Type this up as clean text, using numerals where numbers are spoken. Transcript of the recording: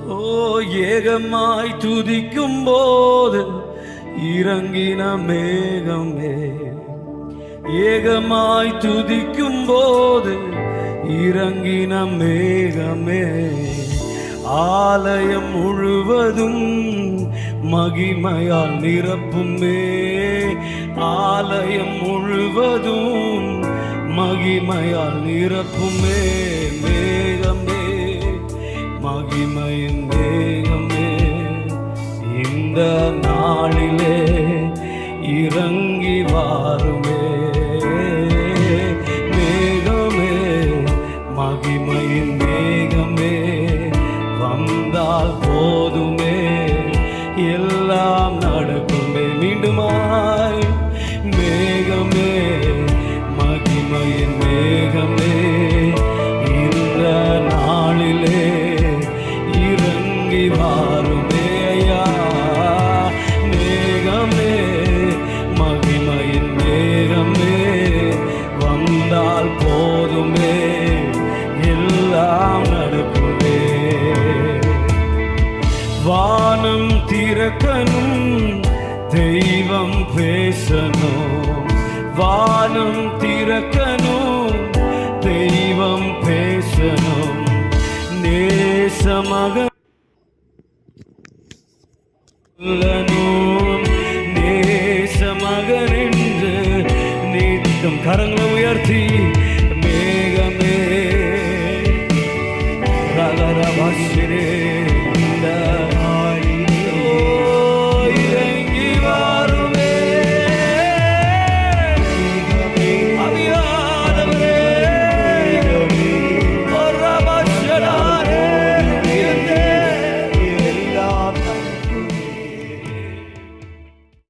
ஓ ஏகமாய் துதிக்கும் போது இறங்கின மேகமே, ஏகமாய் துதிக்கும் போது இறங்கின மேகமே, ஆலயம் முழுவதும் மகிமையால் நிரப்புமே, ஆலயம் முழுவதும் மகிமையால் நிரப்புமே. மேகமே, மகிமையின் மேகமே, இந்த நாளிலே இறங்கி வாருமே. மேகமே, மகிமையின் மேகமே, வந்தால் போதுமே எல்லாம் நடக்குமே. மீண்டுமாய் மேகமே, மகிமையின் மேகமே, இந்த நாளிலே இறங்கி வாருமே. ஐயா மேகமே, மகிமையின் மேகமே, வந்தால் போதுமே எல்லாம் நடக்குமே. வானம் திறக்கணும், தெய்வம் பேசணும், வானம் திறக்கணும், தெய்வம் பேசணும். நேசமக நேசமகன் என்று நித்தம் கரங்களை உயர்த்தி மேகமே ரகரவாசிரே இந்த